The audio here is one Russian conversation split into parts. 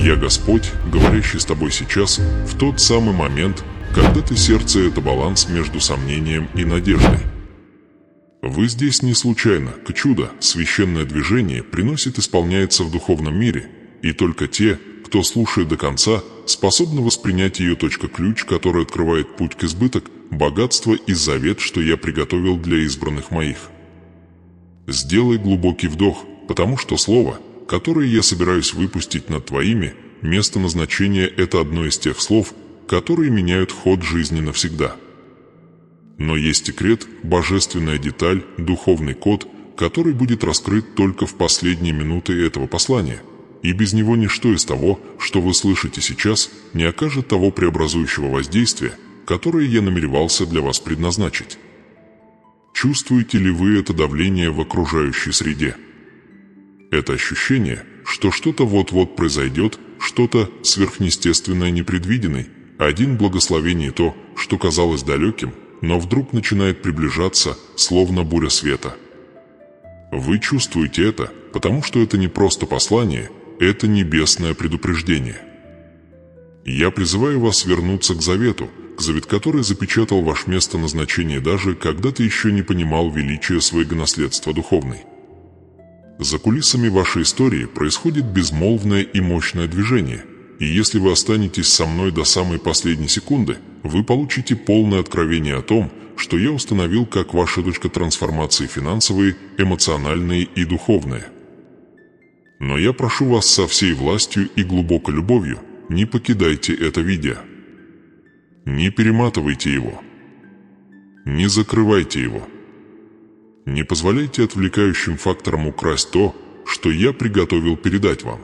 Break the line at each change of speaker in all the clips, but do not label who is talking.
Я Господь, говорящий с тобой сейчас, в тот самый момент, когда ты сердце — это баланс между сомнением и надеждой. Вы здесь не случайно, чудо, священное движение приносит исполняется в духовном мире, и только те, кто слушает до конца, способны воспринять ее ключ, который открывает путь к избыток, богатство и завет, что я приготовил для избранных моих. Сделай глубокий вдох, потому что слово, которое я собираюсь выпустить над твоими, место назначения — это одно из тех слов, которые меняют ход жизни навсегда. Но есть секрет, божественная деталь, духовный код, который будет раскрыт только в последние минуты этого послания, и без него ничто из того, что вы слышите сейчас, не окажет того преобразующего воздействия, которое я намеревался для вас предназначить. Чувствуете ли вы это давление в окружающей среде? Это ощущение, что что-то вот-вот произойдет, что-то сверхъестественное непредвиденное, один благословение то, что казалось далеким, но вдруг начинает приближаться, словно буря света. Вы чувствуете это, потому что это не просто послание, это небесное предупреждение. Я призываю вас вернуться к завету, завет, который запечатал ваше место назначения даже, когда ты еще не понимал величия своего наследства духовной. За кулисами вашей истории происходит безмолвное и мощное движение, и если вы останетесь со мной до самой последней секунды, вы получите полное откровение о том, что я установил как ваша точка трансформации финансовые, эмоциональные и духовные. Но я прошу вас со всей властью и глубокой любовью, не покидайте это видео. Не перематывайте его. Не закрывайте его. Не позволяйте отвлекающим факторам украсть то, что я приготовил передать вам.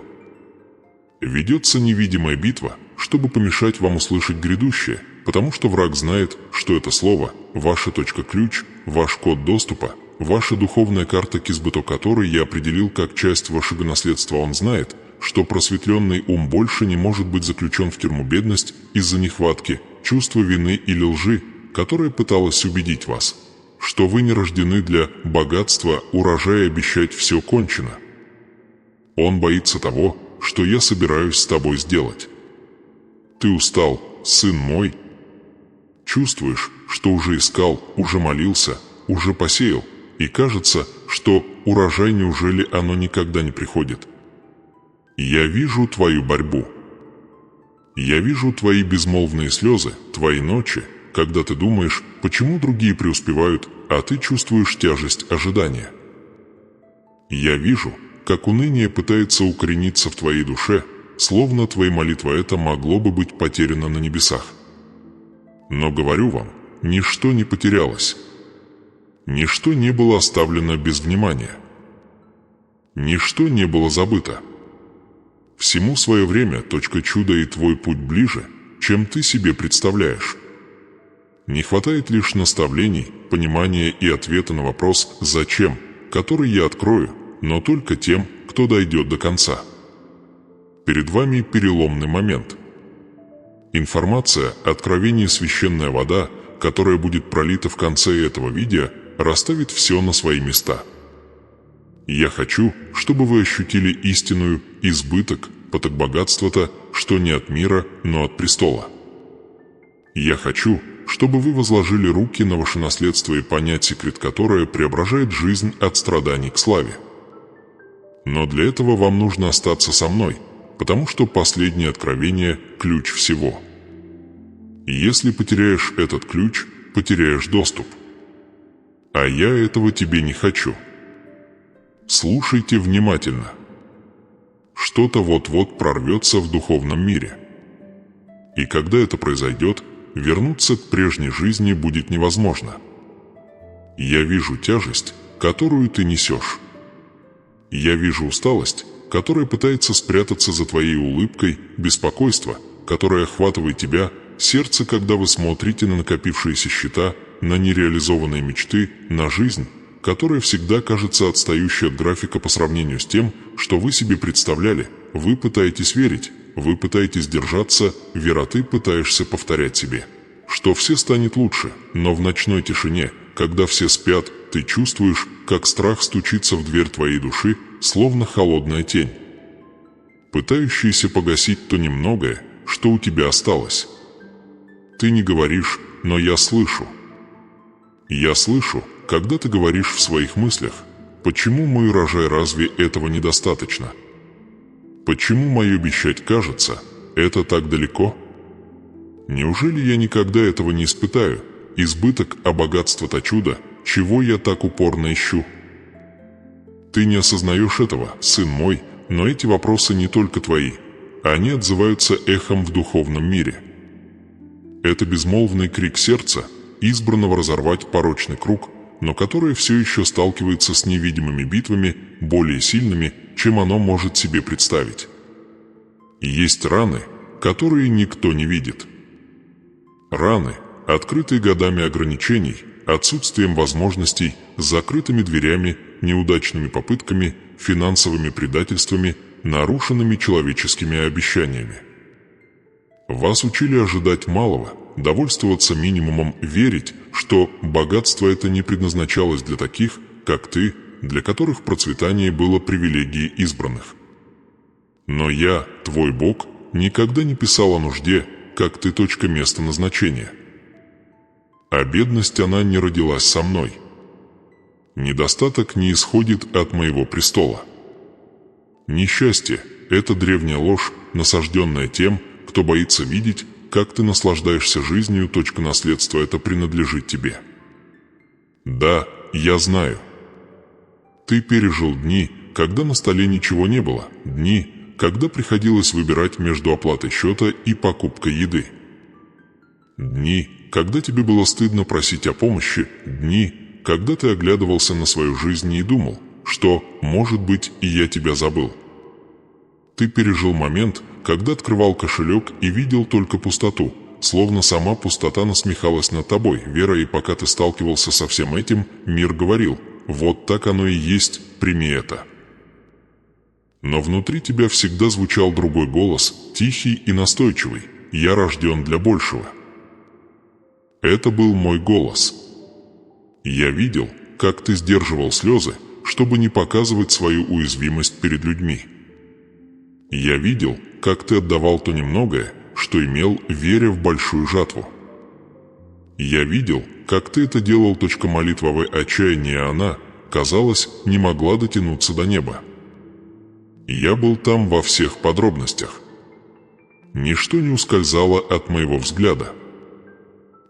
Ведется невидимая битва, чтобы помешать вам услышать грядущее, потому что враг знает, что это слово, ваша точка-ключ, ваш код доступа, ваша духовная карта к избытку, которой я определил как часть вашего наследства. Он знает, что просветленный ум больше не может быть заключен в тюрьму бедность из-за нехватки, чувства вины или лжи, которая пыталась убедить вас, что вы не рождены для богатства, урожая, обещать все кончено. Он боится того, что я собираюсь с тобой сделать. Ты устал, сын мой? Чувствуешь, что уже искал, уже молился, уже посеял, и кажется, что урожай, неужели оно никогда не приходит? Я вижу твою борьбу. Я вижу твои безмолвные слезы, твои ночи, когда ты думаешь, почему другие преуспевают, а ты чувствуешь тяжесть ожидания. Я вижу, как уныние пытается укорениться в твоей душе, словно твоя молитва это могло бы быть потеряно на небесах. Но говорю вам, ничто не потерялось. Ничто не было оставлено без внимания. Ничто не было забыто. Всему свое время, точка чуда, и твой путь ближе, чем ты себе представляешь. Не хватает лишь наставлений, понимания и ответа на вопрос «Зачем?», который я открою, но только тем, кто дойдет до конца. Перед вами переломный момент. Информация, откровение, священная вода, которая будет пролита в конце этого видео, расставит все на свои места. Я хочу, чтобы вы ощутили истинную избыток, поток богатства-то, что не от мира, но от престола. Я хочу, чтобы вы возложили руки на ваше наследство и понять секрет, которое преображает жизнь от страданий к славе. Но для этого вам нужно остаться со мной, потому что последнее откровение – ключ всего. Если потеряешь этот ключ, потеряешь доступ. А я этого тебе не хочу. Слушайте внимательно. Что-то вот-вот прорвется в духовном мире. И когда это произойдет, вернуться к прежней жизни будет невозможно. Я вижу тяжесть, которую ты несешь. Я вижу усталость, которая пытается спрятаться за твоей улыбкой, беспокойство, которое охватывает тебя, сердце, когда вы смотрите на накопившиеся счета, на нереализованные мечты, на жизнь, которая всегда кажется отстающей от графика по сравнению с тем, что вы себе представляли. Вы пытаетесь верить, вы пытаетесь держаться, вера, ты пытаешься повторять себе, что все станет лучше, но в ночной тишине, когда все спят, ты чувствуешь, как страх стучится в дверь твоей души, словно холодная тень. пытающиеся погасить то немногое, что у тебя осталось. Ты не говоришь, но я слышу. Я слышу, когда ты говоришь в своих мыслях: почему мой урожай, разве этого недостаточно? Почему мое обещать кажется, это так далеко? Неужели я никогда этого не испытаю, избыток, а богатство-то чудо, чего я так упорно ищу? Ты не осознаешь этого, сын мой, но эти вопросы не только твои, они отзываются эхом в духовном мире. Это безмолвный крик сердца, избранного разорвать порочный круг, но которое все еще сталкивается с невидимыми битвами, более сильными, чем оно может себе представить. И есть раны, которые никто не видит. Раны, открытые годами ограничений, отсутствием возможностей, закрытыми дверями, неудачными попытками, финансовыми предательствами, нарушенными человеческими обещаниями. Вас учили ожидать малого, довольствоваться минимумом, верить, что богатство это не предназначалось для таких, как ты, для которых процветание было привилегией избранных. Но я, твой Бог, никогда не писал о нужде, как ты точка места назначения. А бедность она не родилась со мной. Недостаток не исходит от моего престола. Несчастье – это древняя ложь, насажденная тем, кто боится видеть, как ты наслаждаешься жизнью, точка наследства это принадлежит тебе. Да, я знаю. Ты пережил дни, когда на столе ничего не было, дни, когда приходилось выбирать между оплатой счета и покупкой еды. Дни, когда тебе было стыдно просить о помощи, дни, когда ты оглядывался на свою жизнь и думал, что, может быть, и я тебя забыл. Ты пережил момент, когда открывал кошелек и видел только пустоту, словно сама пустота насмехалась над тобой, Вера, и пока ты сталкивался со всем этим, мир говорил: вот так оно и есть, прими это. Но внутри тебя всегда звучал другой голос, тихий и настойчивый: я рожден для большего. Это был мой голос. Я видел, как ты сдерживал слезы, чтобы не показывать свою уязвимость перед людьми. Я видел, как ты отдавал то немногое, что имел, веря в большую жатву. Я видел, как ты это делал, молитвовое отчаяние, а она, казалось, не могла дотянуться до неба. Я был там во всех подробностях. Ничто не ускользало от моего взгляда.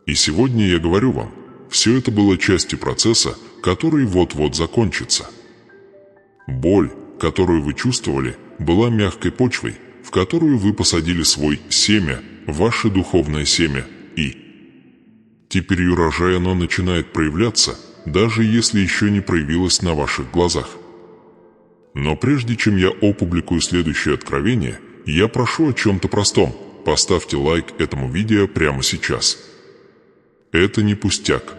И сегодня я говорю вам, все это было частью процесса, который вот-вот закончится. Боль, которую вы чувствовали, была мягкой почвой, в которую вы посадили свой семя, ваше духовное семя, и теперь урожай оно начинает проявляться, даже если еще не проявилось на ваших глазах. Но прежде чем я опубликую следующее откровение, я прошу о чем-то простом. Поставьте лайк этому видео прямо сейчас. Это не пустяк.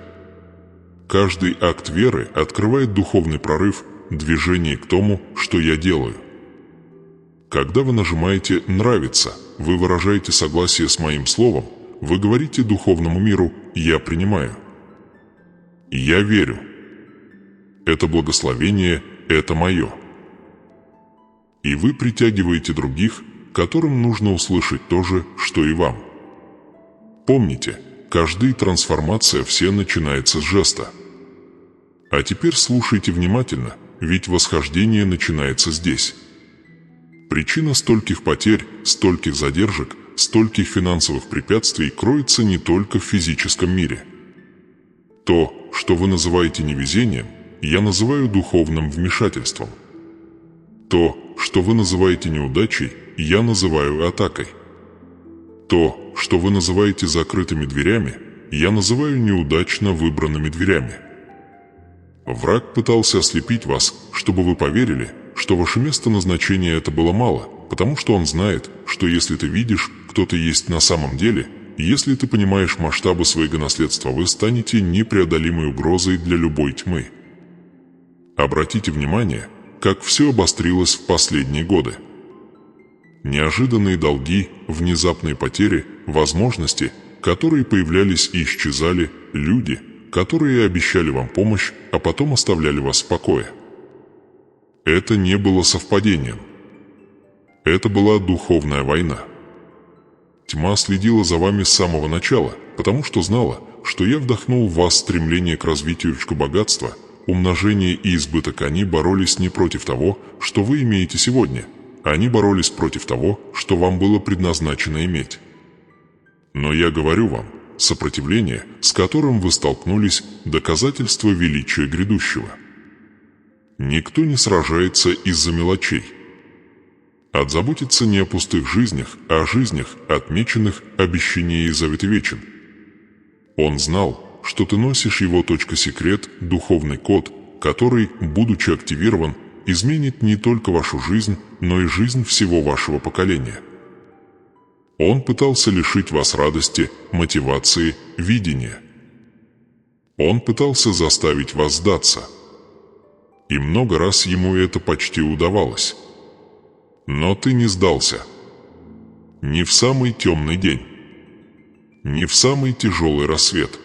Каждый акт веры открывает духовный прорыв, движение к тому, что я делаю. Когда вы нажимаете «Нравится», вы выражаете согласие с моим словом, вы говорите духовному миру «Я принимаю». Я верю. Это благословение, это мое. И вы притягиваете других, которым нужно услышать то же, что и вам. Помните, каждая трансформация все начинается с жеста. А теперь слушайте внимательно, ведь восхождение начинается здесь. Причина стольких потерь, стольких задержек, стольких финансовых препятствий кроется не только в физическом мире. То, что вы называете невезением, я называю духовным вмешательством. То, что вы называете неудачей, я называю атакой. То, что вы называете закрытыми дверями, я называю неудачно выбранными дверями. Враг пытался ослепить вас, чтобы вы поверили, что ваше место назначения это было мало, потому что он знает, что если ты видишь, кто ты есть на самом деле, если ты понимаешь масштабы своего наследства, вы станете непреодолимой угрозой для любой тьмы. Обратите внимание, как все обострилось в последние годы. Неожиданные долги, внезапные потери, возможности, которые появлялись и исчезали, люди, которые обещали вам помощь, а потом оставляли вас в покое. Это не было совпадением. Это была духовная война. Тьма следила за вами с самого начала, потому что знала, что я вдохнул в вас стремление к развитию богатства, умножение и избыток. Они боролись не против того, что вы имеете сегодня. Они боролись против того, что вам было предназначено иметь. Но я говорю вам, сопротивление, с которым вы столкнулись, доказательство величия грядущего. Никто не сражается из-за мелочей. Отзаботиться не о пустых жизнях, а о жизнях, отмеченных обещанием и завет вечен. Он знал, что ты носишь его секрет, духовный код, который, будучи активирован, изменит не только вашу жизнь, но и жизнь всего вашего поколения. Он пытался лишить вас радости, мотивации, видения. Он пытался заставить вас сдаться. И много раз ему это почти удавалось. Но ты не сдался. Ни в самый темный день. Ни в самый тяжелый рассвет.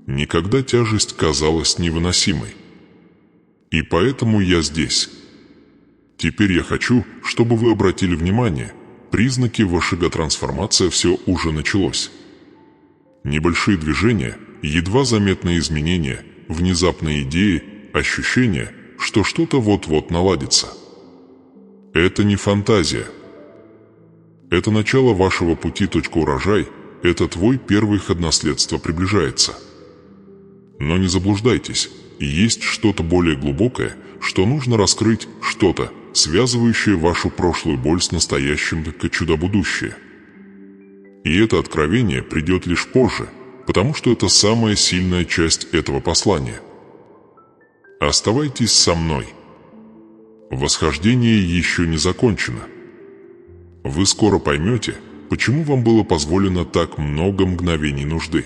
Никогда тяжесть казалась невыносимой. И поэтому я здесь. Теперь я хочу, чтобы вы обратили внимание, признаки вашей трансформации все уже началось. Небольшие движения, едва заметные изменения, внезапные идеи, ощущение, что что-то вот-вот наладится. Это не фантазия. Это начало вашего пути. Урожай – это твой первый ход, наследство приближается. Но не заблуждайтесь, есть что-то более глубокое, что нужно раскрыть, что-то, связывающее вашу прошлую боль с настоящим чудо-будущее. И это откровение придет лишь позже, потому что это самая сильная часть этого послания. Оставайтесь со мной. Восхождение еще не закончено. Вы скоро поймете, почему вам было позволено так много мгновений нужды.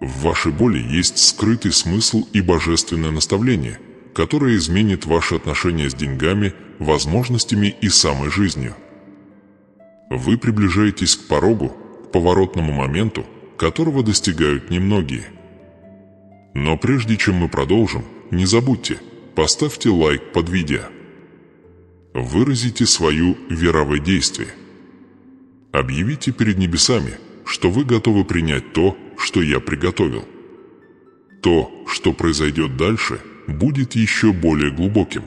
В вашей боли есть скрытый смысл и божественное наставление, которое изменит ваши отношения с деньгами, возможностями и самой жизнью. Вы приближаетесь к порогу, к поворотному моменту, которого достигают немногие. Но прежде чем мы продолжим, не забудьте, поставьте лайк под видео. Выразите свою веру в действие. Объявите перед небесами, что вы готовы принять то, что я приготовил. То, что произойдет дальше, будет еще более глубоким.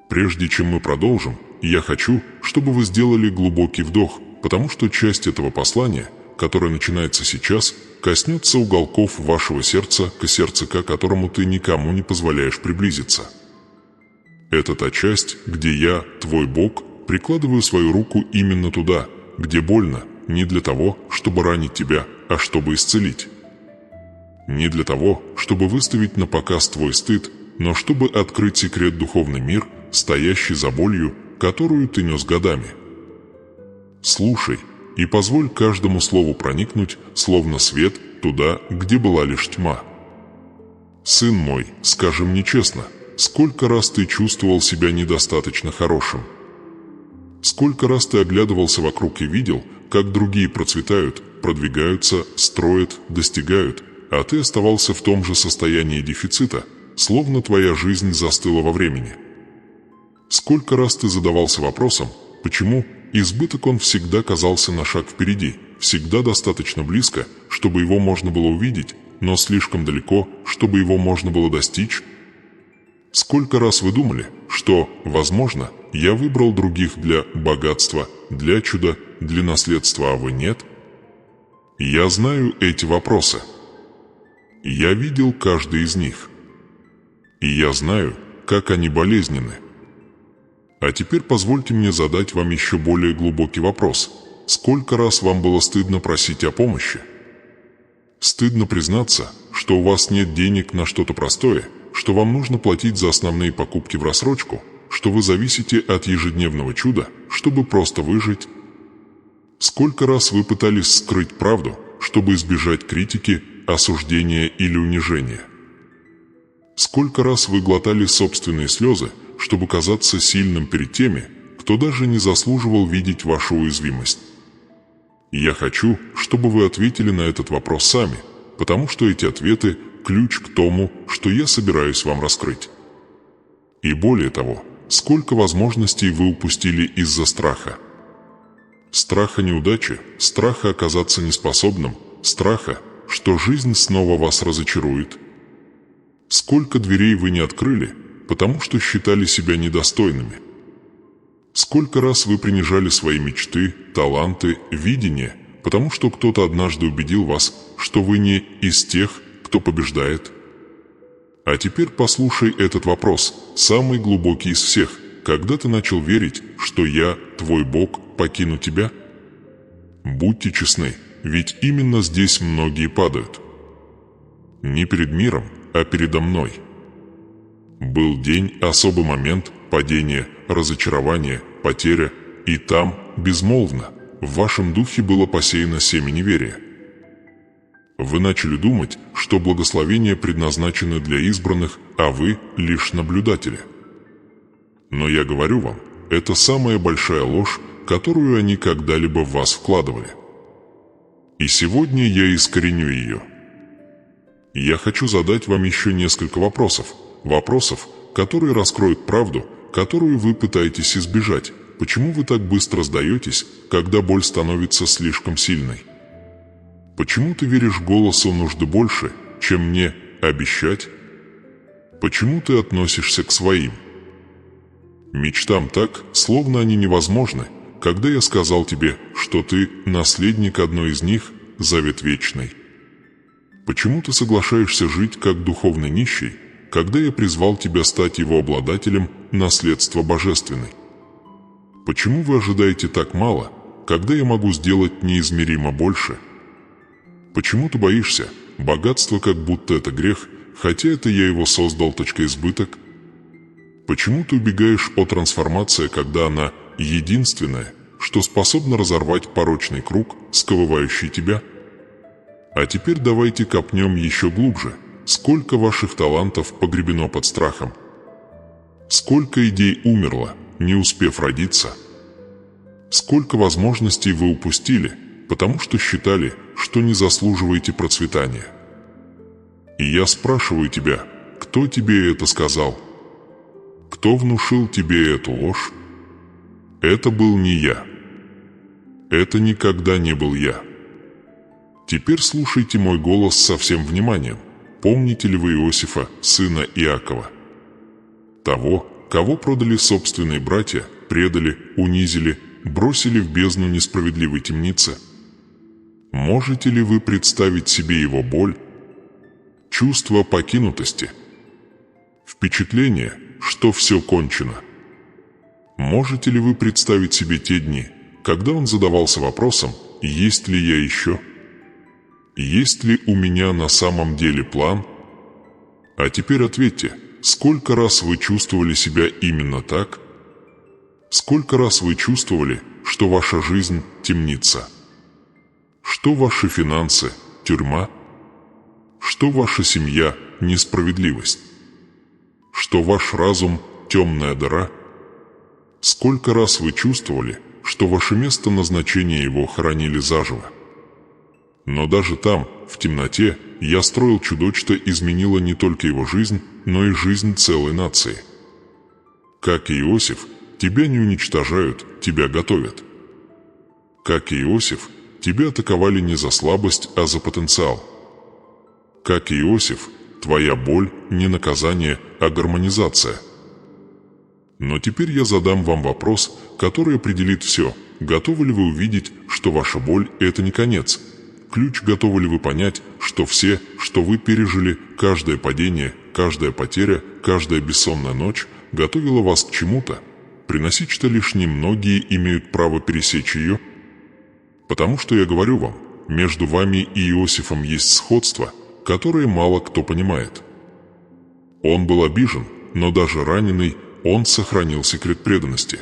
Прежде чем мы продолжим, я хочу, чтобы вы сделали глубокий вдох, потому что часть этого послания, которое начинается сейчас, коснется уголков вашего сердца, к которому ты никому не позволяешь приблизиться. Это та часть, где я, твой Бог, прикладываю свою руку именно туда, где больно, не для того, чтобы ранить тебя, а чтобы исцелить. Не для того, чтобы выставить на показ твой стыд, но чтобы открыть секрет духовный мир, стоящий за болью, которую ты нес годами. Слушай и позволь каждому слову проникнуть, словно свет, туда, где была лишь тьма. Сын мой, скажи мне честно, сколько раз ты чувствовал себя недостаточно хорошим? Сколько раз ты оглядывался вокруг и видел, как другие процветают, продвигаются, строят, достигают, а ты оставался в том же состоянии дефицита, словно твоя жизнь застыла во времени? Сколько раз ты задавался вопросом, почему избыток он всегда казался на шаг впереди, всегда достаточно близко, чтобы его можно было увидеть, но слишком далеко, чтобы его можно было достичь? Сколько раз вы думали, что, возможно, я выбрал других для богатства, для чуда, для наследства, а вы нет? Я знаю эти вопросы. Я видел каждый из них. И я знаю, как они болезненны. А теперь позвольте мне задать вам еще более глубокий вопрос. Сколько раз вам было стыдно просить о помощи? Стыдно признаться, что у вас нет денег на что-то простое, что вам нужно платить за основные покупки в рассрочку, что вы зависите от ежедневного чуда, чтобы просто выжить? Сколько раз вы пытались скрыть правду, чтобы избежать критики, осуждения или унижения? Сколько раз вы глотали собственные слезы, чтобы казаться сильным перед теми, кто даже не заслуживал видеть вашу уязвимость? Я хочу, чтобы вы ответили на этот вопрос сами, потому что эти ответы – ключ к тому, что я собираюсь вам раскрыть. И более того, сколько возможностей вы упустили из-за страха. Страха неудачи, страха оказаться неспособным, страха, что жизнь снова вас разочарует. Сколько дверей вы не открыли, потому что считали себя недостойными. Сколько раз вы принижали свои мечты, таланты, видения, потому что кто-то однажды убедил вас, что вы не из тех, кто побеждает. А теперь послушай этот вопрос, самый глубокий из всех. Когда ты начал верить, что я, твой Бог, покину тебя? Будьте честны, ведь именно здесь многие падают. Не перед миром, а передо мной. Был день, особый момент, падение, разочарование, потеря, и там, безмолвно, в вашем духе было посеяно семя неверия. Вы начали думать, что благословения предназначены для избранных, а вы лишь наблюдатели. Но я говорю вам, это самая большая ложь, которую они когда-либо в вас вкладывали. И сегодня я искореню ее. Я хочу задать вам еще несколько вопросов, которые раскроют правду, которую вы пытаетесь избежать. Почему вы так быстро сдаетесь, когда боль становится слишком сильной? Почему ты веришь голосу нужды больше, чем мне обещать? Почему ты относишься к своим мечтам так, словно они невозможны, когда я сказал тебе, что ты наследник одной из них, завет вечный? Почему ты соглашаешься жить как духовный нищий, когда я призвал тебя стать его обладателем наследства божественной? Почему вы ожидаете так мало, когда я могу сделать неизмеримо больше? Почему ты боишься? Богатство как будто это грех, хотя это я его создал. Избыток. Почему ты убегаешь от трансформации, когда она единственная, что способна разорвать порочный круг, сковывающий тебя? А теперь давайте копнем еще глубже. Сколько ваших талантов погребено под страхом? Сколько идей умерло, не успев родиться? Сколько возможностей вы упустили, потому что считали, что не заслуживаете процветания? И я спрашиваю тебя, кто тебе это сказал? Кто внушил тебе эту ложь? Это был не я. Это никогда не был я. Теперь слушайте мой голос со всем вниманием. Помните ли вы Иосифа, сына Иакова? Того, кого продали собственные братья, предали, унизили, бросили в бездну несправедливой темницы? Можете ли вы представить себе его боль, чувство покинутости, впечатление, что все кончено? Можете ли вы представить себе те дни, когда он задавался вопросом, есть ли я еще? Есть ли у меня на самом деле план? А теперь ответьте, сколько раз вы чувствовали себя именно так? Сколько раз вы чувствовали, что ваша жизнь – темница? Что ваши финансы – тюрьма? Что ваша семья – несправедливость? Что ваш разум – темная дыра? Сколько раз вы чувствовали, что ваше место назначения его хоронили заживо? Но даже там, в темноте, я строил чудо, что изменило не только его жизнь, но и жизнь целой нации. Как и Иосиф, тебя не уничтожают, тебя готовят. Как и Иосиф, тебя атаковали не за слабость, а за потенциал. Как и Иосиф, твоя боль не наказание, а гармонизация. Но теперь я задам вам вопрос, который определит все. Готовы ли вы увидеть, что ваша боль – это не конец? Ключ: готовы ли вы понять, что все, что вы пережили, каждое падение, каждая потеря, каждая бессонная ночь, готовила вас к чему-то? Приносить, что лишь немногие имеют право пересечь ее? Потому что я говорю вам, между вами и Иосифом есть сходство, которое мало кто понимает. Он был обижен, но даже раненый, он сохранил секрет преданности.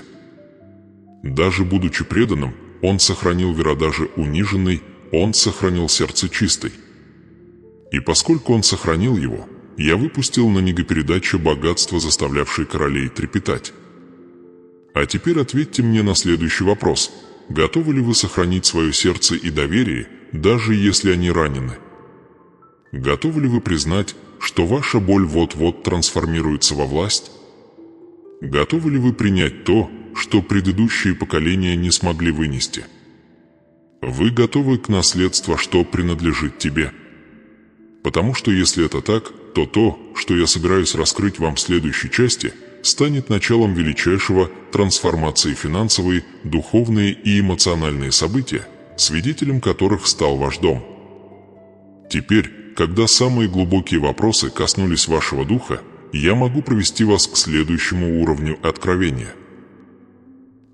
Даже будучи преданным, он сохранил вера, даже униженный, он сохранил сердце чистой. И поскольку он сохранил его, я выпустил на негопередачу богатство, заставлявшее королей трепетать. А теперь ответьте мне на следующий вопрос. Готовы ли вы сохранить свое сердце и доверие, даже если они ранены? Готовы ли вы признать, что ваша боль вот-вот трансформируется во власть? Готовы ли вы принять то, что предыдущие поколения не смогли вынести? Вы готовы к наследству, что принадлежит тебе? Потому что если это так, то, что я собираюсь раскрыть вам в следующей части, станет началом величайшего трансформации финансовые, духовные и эмоциональные события, свидетелем которых стал ваш дом. Теперь, когда самые глубокие вопросы коснулись вашего духа, я могу провести вас к следующему уровню откровения.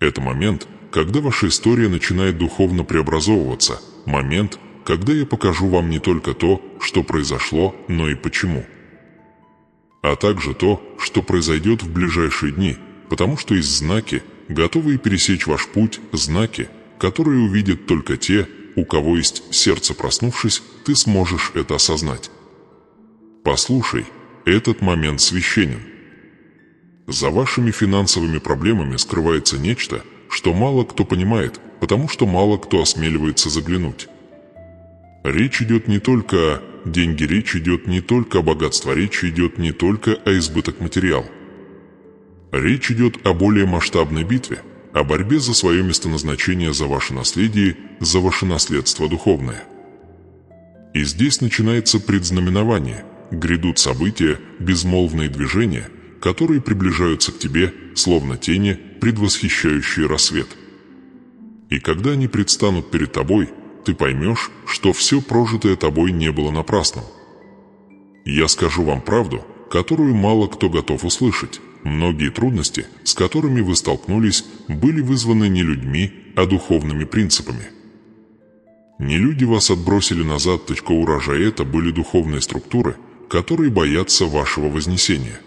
Это момент, когда ваша история начинает духовно преобразовываться, момент, когда я покажу вам не только то, что произошло, но и почему. А также то, что произойдет в ближайшие дни, потому что есть знаки, готовые пересечь ваш путь, знаки, которые увидят только те, у кого есть сердце. Проснувшись, ты сможешь это осознать. Послушай, этот момент священен. За вашими финансовыми проблемами скрывается нечто, что мало кто понимает, потому что мало кто осмеливается заглянуть. Речь идет не только о деньги, речь идет не только о богатстве, речь идет не только о избыток материала. Речь идет о более масштабной битве, о борьбе за свое местоназначение, за ваше наследие, за ваше наследство духовное. И здесь начинается предзнаменование, грядут события, безмолвные движения, которые приближаются к тебе, словно тени, предвосхищающие рассвет. И когда они предстанут перед тобой, ты поймешь, что все прожитое тобой не было напрасным. Я скажу вам правду, которую мало кто готов услышать. Многие трудности, с которыми вы столкнулись, были вызваны не людьми, а духовными принципами. Не люди вас отбросили назад, урожая, это были духовные структуры, которые боятся вашего вознесения.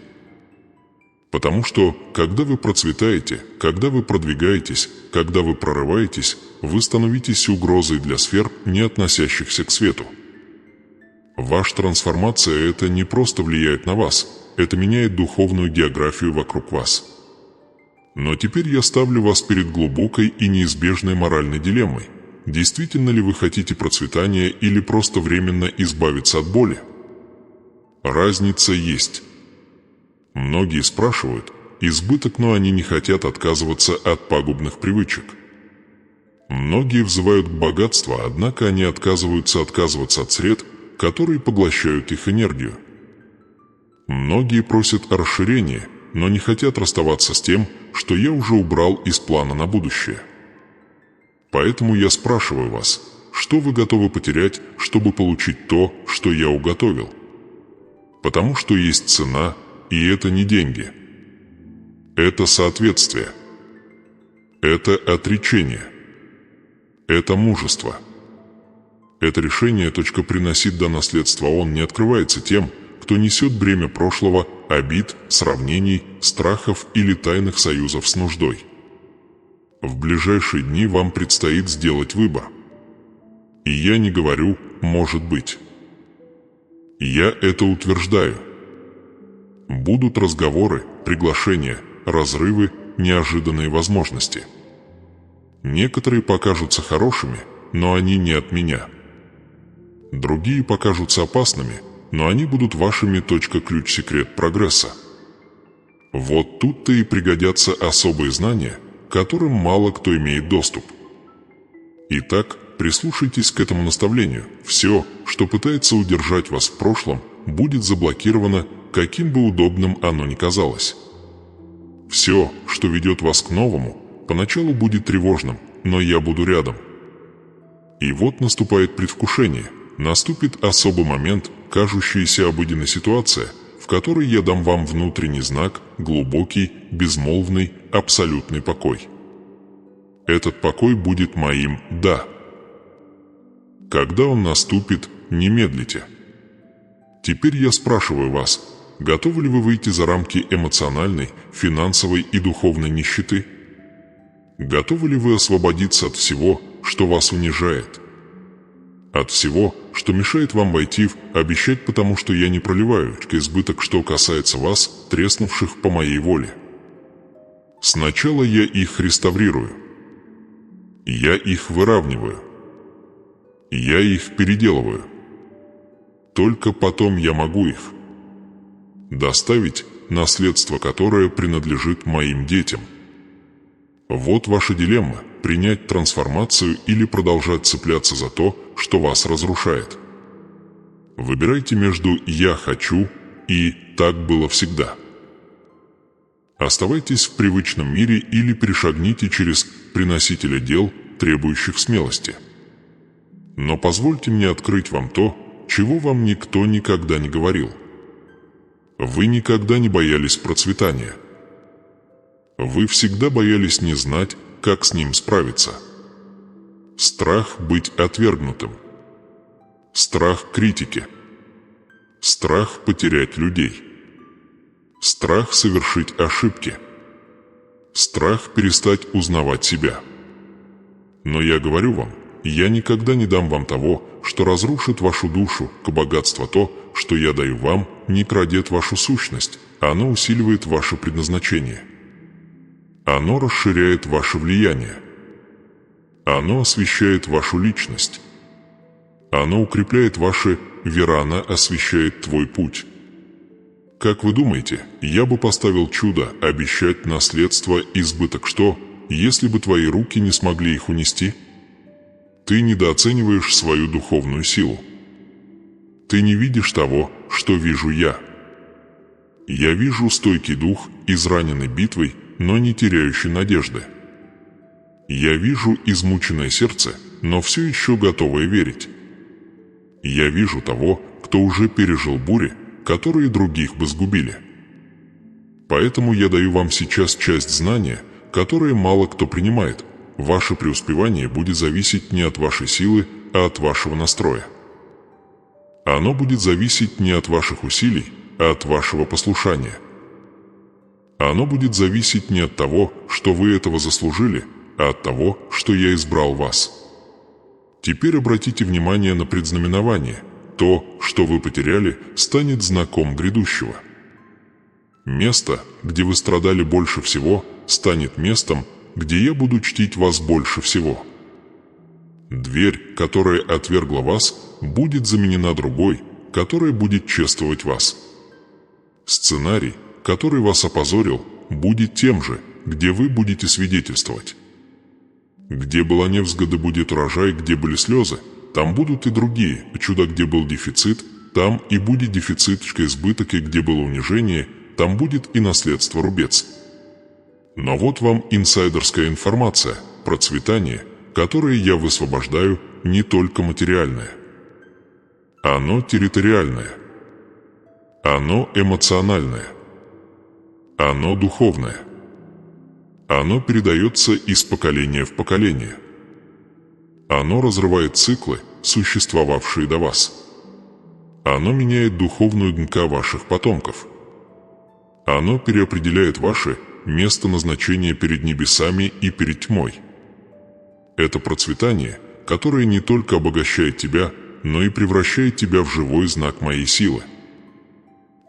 Потому что, когда вы процветаете, когда вы продвигаетесь, когда вы прорываетесь, вы становитесь угрозой для сфер, не относящихся к свету. Ваша трансформация – это не просто влияет на вас, это меняет духовную географию вокруг вас. Но теперь я ставлю вас перед глубокой и неизбежной моральной дилеммой. Действительно ли вы хотите процветания или просто временно избавиться от боли? Разница есть. Многие спрашивают избыток, но они не хотят отказываться от пагубных привычек. Многие взывают к богатству, однако они отказываются от сред, которые поглощают их энергию. Многие просят о расширении, но не хотят расставаться с тем, что я уже убрал из плана на будущее. Поэтому я спрашиваю вас, что вы готовы потерять, чтобы получить то, что я уготовил? Потому что есть цена, и это не деньги. Это соответствие. Это отречение. Это мужество. Это решение приносить до наследства. Он не открывается тем, кто несет бремя прошлого, обид, сравнений, страхов или тайных союзов с нуждой. В ближайшие дни вам предстоит сделать выбор. И я не говорю «может быть». Я это утверждаю. Будут разговоры, приглашения, разрывы, неожиданные возможности. Некоторые покажутся хорошими, но они не от меня. Другие покажутся опасными, но они будут вашими. Ключ, секрет прогресса. Вот тут-то и пригодятся особые знания, к которым мало кто имеет доступ. Итак, прислушайтесь к этому наставлению. Все, что пытается удержать вас в прошлом, будет заблокировано, каким бы удобным оно ни казалось. Все, что ведет вас к новому, поначалу будет тревожным, но я буду рядом. И вот наступает предвкушение, наступит особый момент, кажущаяся обыденной ситуация, в которой я дам вам внутренний знак, глубокий, безмолвный, абсолютный покой. Этот покой будет моим «да». Когда он наступит, не медлите. Теперь я спрашиваю вас, готовы ли вы выйти за рамки эмоциональной, финансовой и духовной нищеты? Готовы ли вы освободиться от всего, что вас унижает? От всего, что мешает вам войти в обещать, потому что я не проливаю избыток, что касается вас, треснувших по моей воле. Сначала я их реставрирую. Я их выравниваю. Я их переделываю. Только потом я могу их доставить наследство которое принадлежит моим детям. Вот ваша дилемма – принять трансформацию или продолжать цепляться за то, что вас разрушает. Выбирайте между «я хочу» и «так было всегда». Оставайтесь в привычном мире или перешагните через приносителя дел, требующих смелости. Но позвольте мне открыть вам то, чего вам никто никогда не говорил. Вы никогда не боялись процветания. Вы всегда боялись не знать, как с ним справиться. Страх быть отвергнутым. Страх критики. Страх потерять людей. Страх совершить ошибки. Страх перестать узнавать себя. Но я говорю вам, я никогда не дам вам того, что разрушит вашу душу, к богатству то, что я даю вам, не крадет вашу сущность, оно усиливает ваше предназначение. Оно расширяет ваше влияние. Оно освещает вашу личность. Оно укрепляет ваши «Верана освещает твой путь». Как вы думаете, я бы поставил чудо обещать наследство избыток что, если бы твои руки не смогли их унести? Ты недооцениваешь свою духовную силу. Ты не видишь того, что вижу я. Я вижу стойкий дух, израненный битвой, но не теряющий надежды. Я вижу измученное сердце, но все еще готовое верить. Я вижу того, кто уже пережил бури, которые других бы сгубили. Поэтому я даю вам сейчас часть знания, которое мало кто принимает. Ваше преуспевание будет зависеть не от вашей силы, а от вашего настроя. Оно будет зависеть не от ваших усилий, а от вашего послушания. Оно будет зависеть не от того, что вы этого заслужили, а от того, что я избрал вас. Теперь обратите внимание на предзнаменование. То, что вы потеряли, станет знаком грядущего. Место, где вы страдали больше всего, станет местом, где я буду чтить вас больше всего. Дверь, которая отвергла вас, будет заменена другой, которая будет чествовать вас. Сценарий, который вас опозорил, будет тем же, где вы будете свидетельствовать. Где была невзгода, будет урожай, где были слезы, там будут и другие чуда, где был дефицит, там и будет дефицит, избыток, и где было унижение, там будет и наследство рубец. Но вот вам инсайдерская информация, процветание, которое я высвобождаю, не только материальное. Оно территориальное. Оно эмоциональное. Оно духовное. Оно передается из поколения в поколение. Оно разрывает циклы, существовавшие до вас. Оно меняет духовную ДНК ваших потомков. Оно переопределяет ваше место назначения перед небесами и перед тьмой. Это процветание, которое не только обогащает тебя, но и превращает тебя в живой знак моей силы.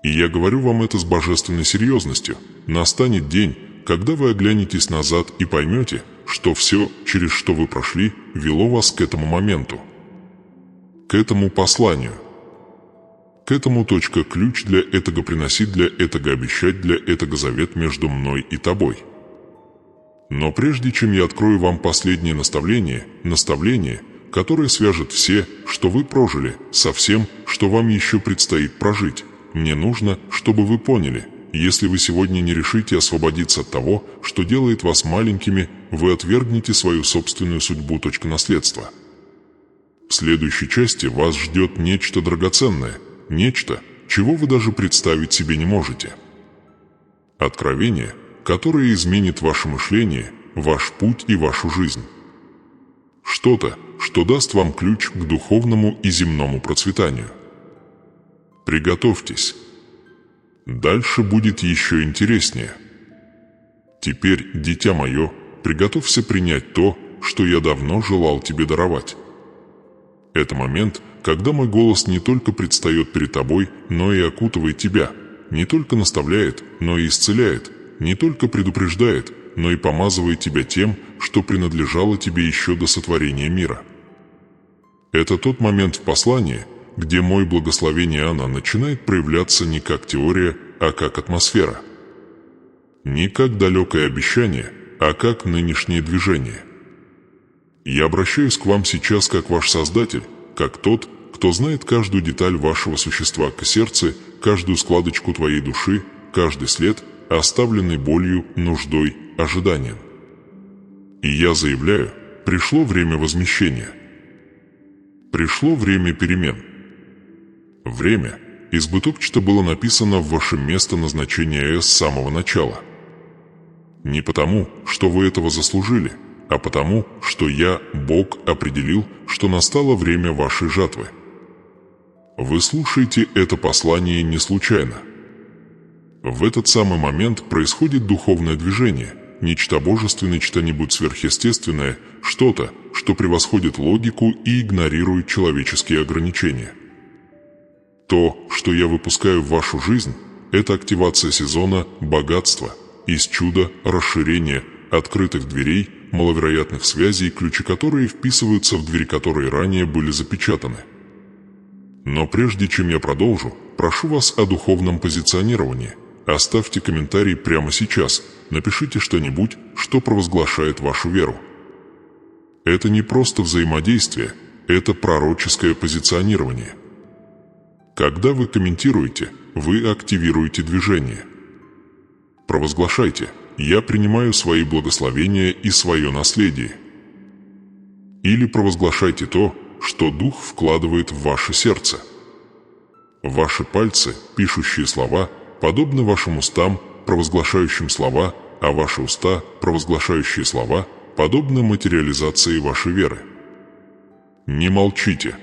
И я говорю вам это с божественной серьезностью. Настанет день, когда вы оглянетесь назад и поймете, что все, через что вы прошли, вело вас к этому моменту, к этому посланию, к этому ключ для этого приносить, для этого обещать, для этого завет между мной и тобой. Но прежде чем я открою вам последнее наставление, которое свяжет все, что вы прожили, со всем, что вам еще предстоит прожить, мне нужно, чтобы вы поняли, если вы сегодня не решите освободиться от того, что делает вас маленькими, вы отвергнете свою собственную судьбу. Наследства. В следующей части вас ждет нечто драгоценное, нечто, чего вы даже представить себе не можете. Откровение, которое изменит ваше мышление, ваш путь и вашу жизнь. Что-то, что даст вам ключ к духовному и земному процветанию. Приготовьтесь. Дальше будет еще интереснее. Теперь, дитя мое, приготовься принять то, что я давно желал тебе даровать. Это момент, когда мой голос не только предстает перед тобой, но и окутывает тебя, не только наставляет, но и исцеляет, не только предупреждает, но и помазывает тебя тем, что принадлежало тебе еще до сотворения мира. Это тот момент в послании, где мое благословение начинает проявляться не как теория, а как атмосфера. Не как далекое обещание, а как нынешнее движение. Я обращаюсь к вам сейчас как ваш Создатель, как тот, кто знает каждую деталь вашего существа к сердцу, каждую складочку твоей души, каждый след, оставленный болью, нуждой, ожиданием. И я заявляю, пришло время возмещения. Пришло время перемен. Время избыточно было написано в ваше место назначения с самого начала. Не потому, что вы этого заслужили, а потому, что я, Бог, определил, что настало время вашей жатвы. Вы слушаете это послание не случайно. В этот самый момент происходит духовное движение, нечто божественное, нечто-нибудь сверхъестественное, что-то, что превосходит логику и игнорирует человеческие ограничения. То, что я выпускаю в вашу жизнь, это активация сезона богатства, из чуда расширения, открытых дверей, маловероятных связей, ключи которые вписываются в двери, которые ранее были запечатаны. Но прежде чем я продолжу, прошу вас о духовном позиционировании. Оставьте комментарий прямо сейчас, напишите что-нибудь, что провозглашает вашу веру. Это не просто взаимодействие, это пророческое позиционирование. Когда вы комментируете, вы активируете движение. Провозглашайте: «Я принимаю свои благословения и свое наследие». Или провозглашайте то, что Дух вкладывает в ваше сердце. Ваши пальцы, пишущие слова, подобны вашим устам, провозглашающим слова, а ваши уста, провозглашающие слова, подобны материализации вашей веры. Не молчите.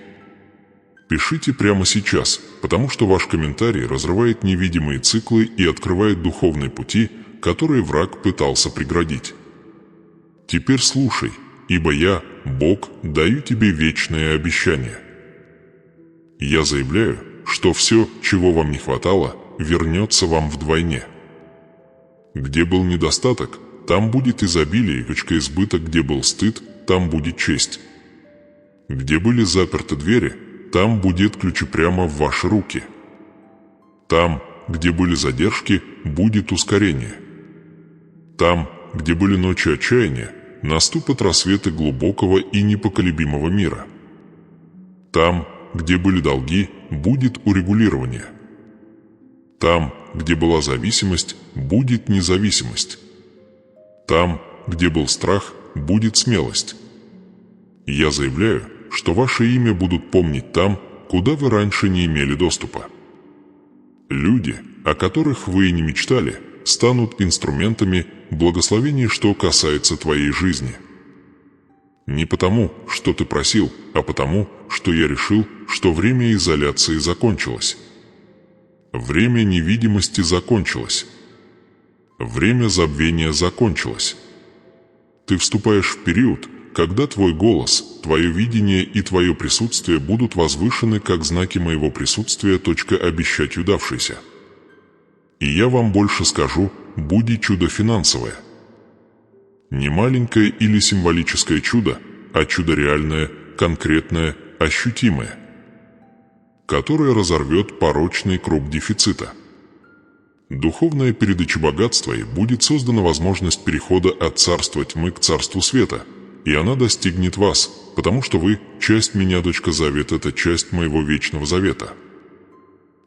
Пишите прямо сейчас, потому что ваш комментарий разрывает невидимые циклы и открывает духовные пути, которые враг пытался преградить. Теперь слушай, ибо я, Бог, даю тебе вечное обещание. Я заявляю, что все, чего вам не хватало, вернется вам вдвойне. Где был недостаток, там будет изобилие, избыток, где был стыд, там будет честь. Где были заперты двери, там будет ключи прямо в ваши руки. Там, где были задержки, будет ускорение. Там, где были ночи отчаяния, наступят рассветы глубокого и непоколебимого мира. Там, где были долги, будет урегулирование. Там, где была зависимость, будет независимость. Там, где был страх, будет смелость. Я заявляю, что ваше имя будут помнить там, куда вы раньше не имели доступа. Люди, о которых вы и не мечтали, станут инструментами благословения, что касается твоей жизни. Не потому, что ты просил, а потому, что я решил, что время изоляции закончилось. Время невидимости закончилось. Время забвения закончилось. Ты вступаешь в период, когда твой голос, твое видение и твое присутствие будут возвышены как знаки моего присутствия, обещать удавшейся. И я вам больше скажу, будет чудо финансовое. Не маленькое или символическое чудо, а чудо реальное, конкретное, ощутимое, которое разорвет порочный круг дефицита. Духовная передача богатства, и будет создана возможность перехода от царства тьмы к царству света, и она достигнет вас, потому что вы – часть меня, завет – это часть моего вечного завета.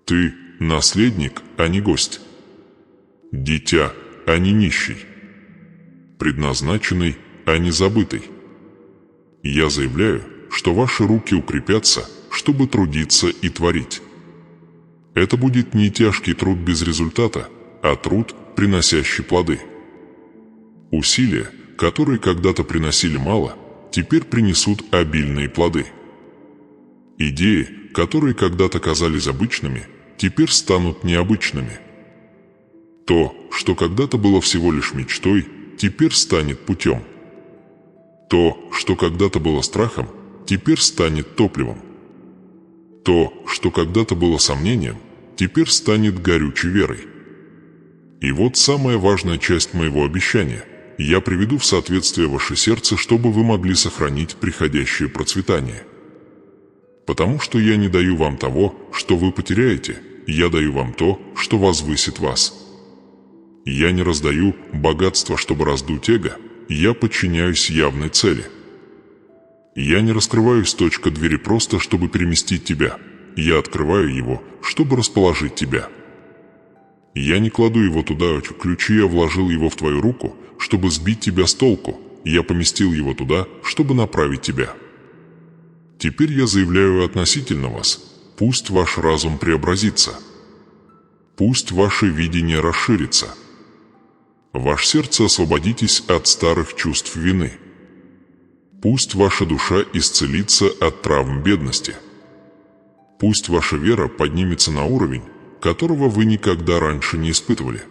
Ты – наследник, а не гость. Дитя, а не нищий. Предназначенный, а не забытый. Я заявляю, что ваши руки укрепятся, чтобы трудиться и творить. Это будет не тяжкий труд без результата, а труд, приносящий плоды. Усилия, которые когда-то приносили мало, теперь принесут обильные плоды. Идеи, которые когда-то казались обычными, теперь станут необычными. То, что когда-то было всего лишь мечтой, теперь станет путем. То, что когда-то было страхом, теперь станет топливом. То, что когда-то было сомнением, теперь станет горючей верой. И вот самая важная часть моего обещания. Я приведу в соответствие ваше сердце, чтобы вы могли сохранить приходящее процветание. Потому что я не даю вам того, что вы потеряете, я даю вам то, что возвысит вас. Я не раздаю богатство, чтобы раздуть эго, я подчиняюсь явной цели. Я не раскрываю сточка двери просто, чтобы переместить тебя. Я открываю его, чтобы расположить тебя. Я не кладу его туда, ключи, я вложил его в твою руку, чтобы сбить тебя с толку. Я поместил его туда, чтобы направить тебя. Теперь я заявляю относительно вас. Пусть ваш разум преобразится. Пусть ваше видение расширится. Ваше сердце освободитесь от старых чувств вины. Пусть ваша душа исцелится от травм бедности. Пусть ваша вера поднимется на уровень, которого вы никогда раньше не испытывали.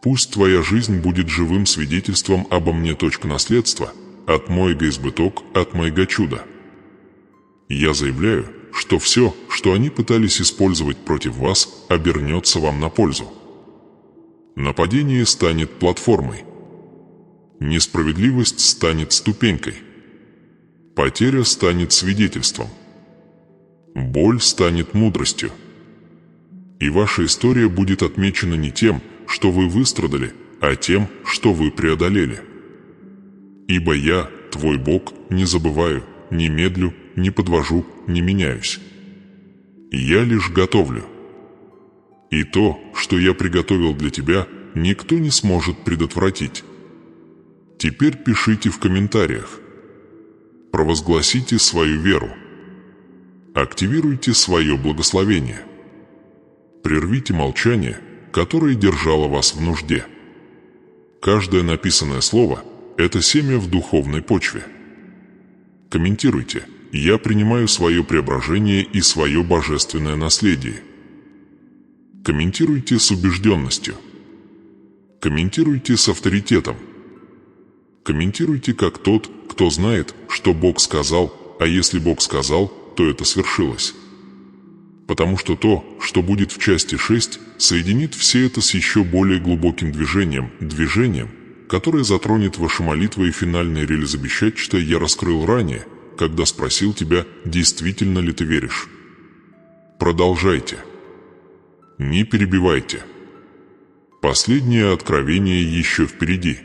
Пусть твоя жизнь будет живым свидетельством обо мне. Наследство от моего избыток, от моего чуда. Я заявляю, что все, что они пытались использовать против вас, обернется вам на пользу. Нападение станет платформой. Несправедливость станет ступенькой. Потеря станет свидетельством. Боль станет мудростью. И ваша история будет отмечена не тем, что вы выстрадали, а тем, что вы преодолели. Ибо я, твой Бог, не забываю, не медлю, не подвожу, не меняюсь. Я лишь готовлю. И то, что я приготовил для тебя, никто не сможет предотвратить. Теперь пишите в комментариях. Провозгласите свою веру. Активируйте свое благословение. Прервите молчание, которое держало вас в нужде. Каждое написанное слово – это семя в духовной почве. Комментируйте. Я принимаю свое преображение и свое божественное наследие. Комментируйте с убежденностью. Комментируйте с авторитетом. Комментируйте как тот, кто знает, что Бог сказал, а если Бог сказал, то это свершилось. Потому что то, что будет в части 6, соединит все это с еще более глубоким движением, которое затронет ваши молитвы и финальное реализобещать, что я раскрыл ранее, когда спросил тебя, действительно ли ты веришь. Продолжайте. Не перебивайте. Последнее откровение еще впереди.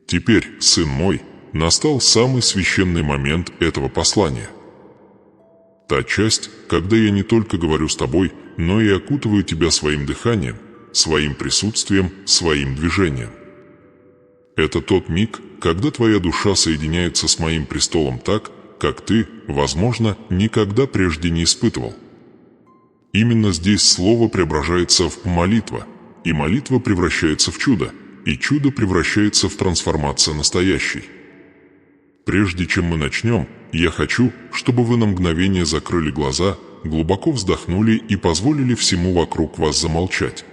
Теперь, сын мой, настал самый священный момент этого послания. Та часть, когда я не только говорю с тобой, но и окутываю тебя своим дыханием, своим присутствием, своим движением. Это тот миг, когда твоя душа соединяется с моим престолом так, как ты, возможно, никогда прежде не испытывал. Именно здесь слово преображается в молитва, и молитва превращается в чудо, и чудо превращается в трансформацию настоящей. Прежде чем мы начнем, я хочу, чтобы вы на мгновение закрыли глаза, глубоко вздохнули и позволили всему вокруг вас замолчать.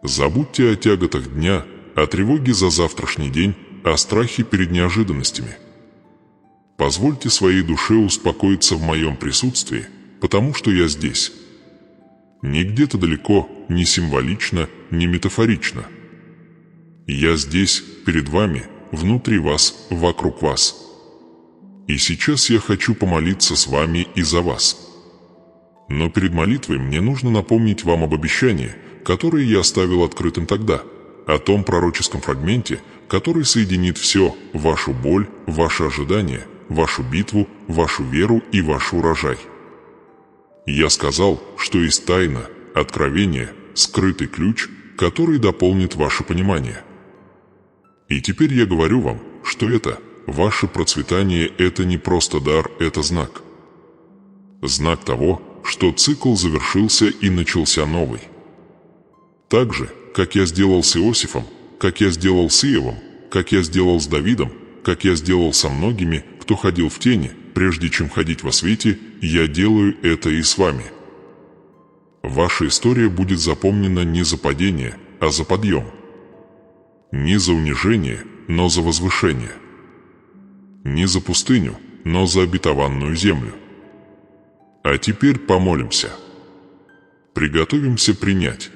Забудьте о тяготах дня, о тревоге за завтрашний день, о страхе перед неожиданностями. Позвольте своей душе успокоиться в моем присутствии, потому что я здесь. Не где-то далеко, не символично, не метафорично. Я здесь, перед вами, внутри вас, вокруг вас. И сейчас я хочу помолиться с вами и за вас. Но перед молитвой мне нужно напомнить вам об обещании, которое я оставил открытым тогда, о том пророческом фрагменте, который соединит все, вашу боль, ваши ожидания, вашу битву, вашу веру и ваш урожай. Я сказал, что есть тайна, откровение, скрытый ключ, который дополнит ваше понимание. И теперь я говорю вам, что это, ваше процветание, это не просто дар, это знак. Знак того, что цикл завершился и начался новый. Так же, как я сделал с Иосифом, как я сделал с Иовом, как я сделал с Давидом, как я сделал со многими, кто ходил в тени, прежде чем ходить во свете, я делаю это и с вами. Ваша история будет запомнена не за падение, а за подъем. Не за унижение, но за возвышение. Не за пустыню, но за обетованную землю. А теперь помолимся. Приготовимся принять.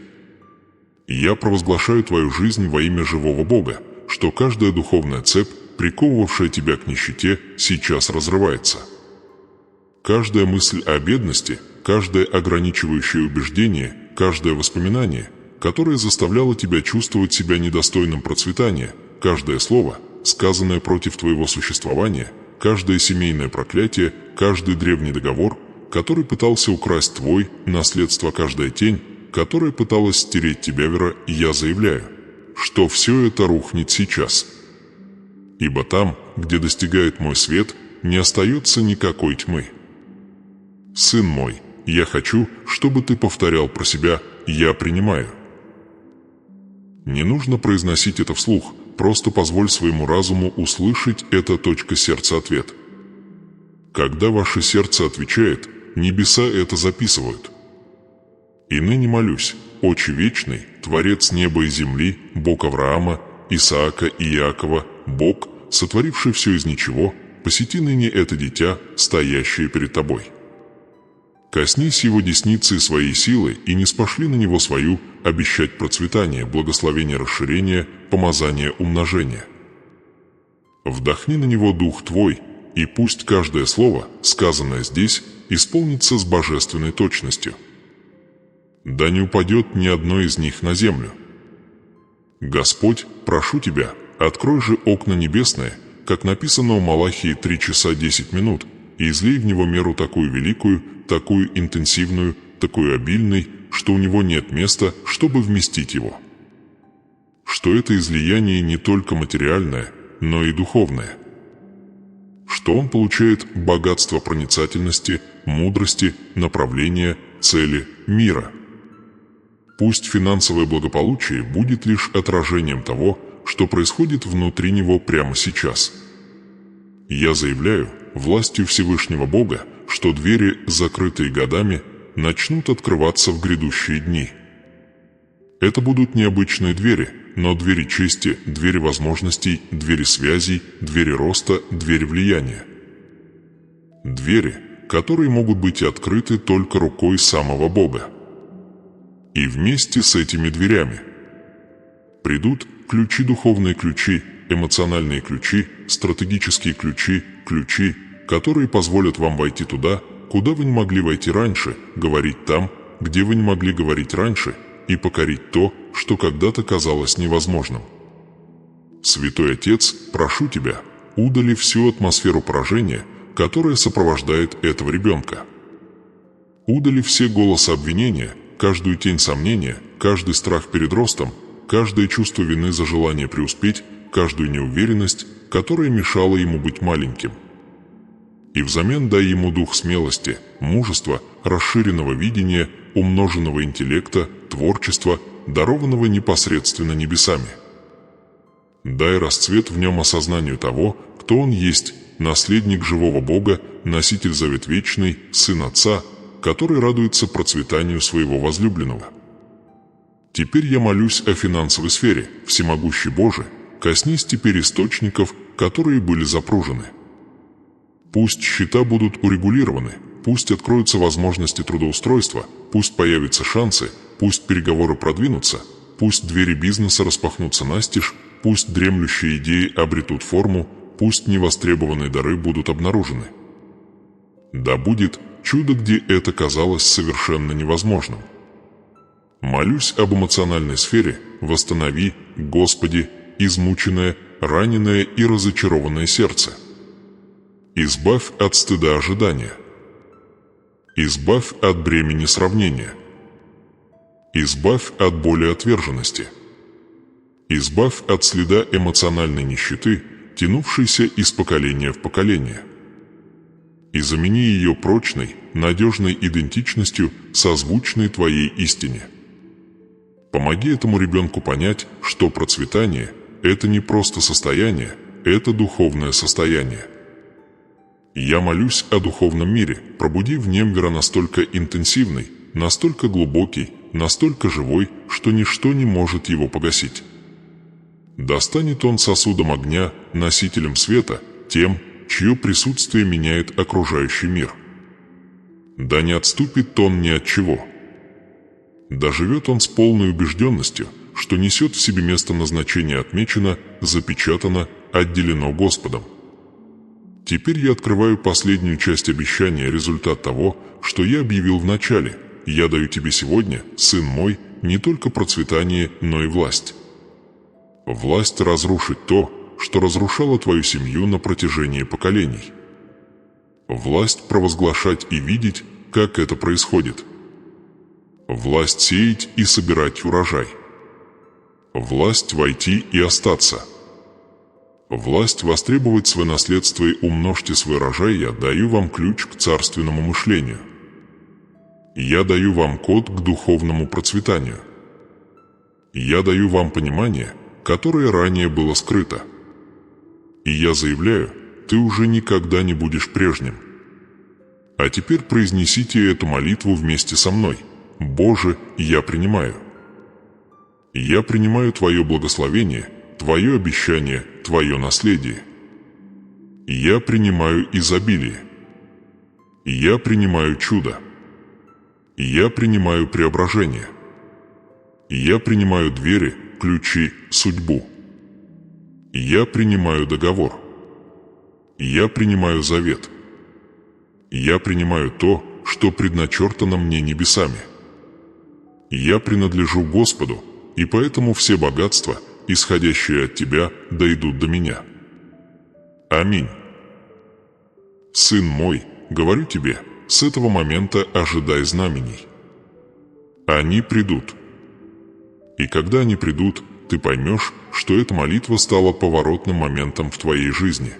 Я провозглашаю твою жизнь во имя живого Бога, что каждая духовная цепь, приковывавшая тебя к нищете, сейчас разрывается. Каждая мысль о бедности, каждое ограничивающее убеждение, каждое воспоминание, которое заставляло тебя чувствовать себя недостойным процветания, каждое слово, сказанное против твоего существования, каждое семейное проклятие, каждый древний договор, который пытался украсть твой наследство, каждая тень, которая пыталась стереть тебя, Вера, я заявляю, что все это рухнет сейчас. Ибо там, где достигает мой свет, не остается никакой тьмы. Сын мой, я хочу, чтобы ты повторял про себя «Я принимаю». Не нужно произносить это вслух, просто позволь своему разуму услышать это сердца ответ. Когда ваше сердце отвечает, небеса это записывают. И ныне молюсь, Отче Вечный, Творец неба и земли, Бог Авраама, Исаака и Иакова, Бог, сотворивший все из ничего, посети ныне это дитя, стоящее перед тобой. Коснись его десницы своей силы и не спошли на него свою обещать процветание, благословение расширения, помазание умножения. Вдохни на него дух твой, и пусть каждое слово, сказанное здесь, исполнится с божественной точностью. Да не упадет ни одно из них на землю. Господь, прошу Тебя, открой же окна небесные, как написано у Малахии 3 часа 10 минут, и излей в него меру такую великую, такую интенсивную, такую обильной, что у него нет места, чтобы вместить его. Что это излияние не только материальное, но и духовное. Что он получает богатство проницательности, мудрости, направления, цели, мира. Пусть финансовое благополучие будет лишь отражением того, что происходит внутри него прямо сейчас. Я заявляю, властью Всевышнего Бога, что двери, закрытые годами, начнут открываться в грядущие дни. Это будут необычные двери, но двери чести, двери возможностей, двери связей, двери роста, двери влияния. Двери, которые могут быть открыты только рукой самого Бога. И вместе с этими дверями придут ключи, духовные ключи, эмоциональные ключи, стратегические ключи, ключи, которые позволят вам войти туда, куда вы не могли войти раньше, говорить там, где вы не могли говорить раньше, и покорить то, что когда-то казалось невозможным. Святой Отец, прошу Тебя, удали всю атмосферу поражения, которая сопровождает этого ребенка. Удали все голоса обвинения, каждую тень сомнения, каждый страх перед ростом, каждое чувство вины за желание преуспеть, каждую неуверенность, которая мешала ему быть маленьким. И взамен дай ему дух смелости, мужества, расширенного видения, умноженного интеллекта, творчества, дарованного непосредственно небесами. Дай расцвет в нем осознанию того, кто он есть, наследник живого Бога, носитель завет вечный, сын Отца, который радуется процветанию своего возлюбленного. Теперь я молюсь о финансовой сфере, всемогущий Боже, коснись теперь источников, которые были запружены. Пусть счета будут урегулированы, пусть откроются возможности трудоустройства, пусть появятся шансы, пусть переговоры продвинутся, пусть двери бизнеса распахнутся настежь, пусть дремлющие идеи обретут форму, пусть невостребованные дары будут обнаружены. Да будет чудо, где это казалось совершенно невозможным. Молюсь об эмоциональной сфере, восстанови, Господи, измученное, раненое и разочарованное сердце. Избавь от стыда ожидания. Избавь от бремени сравнения. Избавь от боли отверженности. Избавь от следа эмоциональной нищеты, тянувшейся из поколения в поколение. И замени ее прочной, надежной идентичностью, созвучной Твоей истине. Помоги этому ребенку понять, что процветание – это не просто состояние, это духовное состояние. Я молюсь о духовном мире, пробуди в нем Вера настолько интенсивный, настолько глубокий, настолько живой, что ничто не может его погасить. Да станет он сосудом огня, носителем света, тем, чье присутствие меняет окружающий мир. Да не отступит он ни от чего. Да живет он с полной убежденностью, что несет в себе место назначения отмечено, запечатано, отделено Господом. Теперь я открываю последнюю часть обещания, результат того, что я объявил в начале. Я даю тебе сегодня, сын мой, не только процветание, но и власть. Власть разрушить то, что разрушало твою семью на протяжении поколений. Власть провозглашать и видеть, как это происходит. Власть сеять и собирать урожай. Власть войти и остаться. Власть востребовать свое наследство и умножьте свой урожай. Я даю вам ключ к царственному мышлению. Я даю вам код к духовному процветанию. Я даю вам понимание, которое ранее было скрыто. И я заявляю, ты уже никогда не будешь прежним. А теперь произнесите эту молитву вместе со мной. Боже, я принимаю. Я принимаю Твое благословение, Твое обещание, Твое наследие. Я принимаю изобилие. Я принимаю чудо. Я принимаю преображение. Я принимаю двери, ключи, судьбу. Я принимаю договор. Я принимаю завет. Я принимаю то, что предначертано мне небесами. Я принадлежу Господу, и поэтому все богатства, исходящие от Тебя, дойдут до меня. Аминь. Сын мой, говорю тебе, с этого момента ожидай знамений. Они придут. И когда они придут, ты поймешь, что эта молитва стала поворотным моментом в твоей жизни.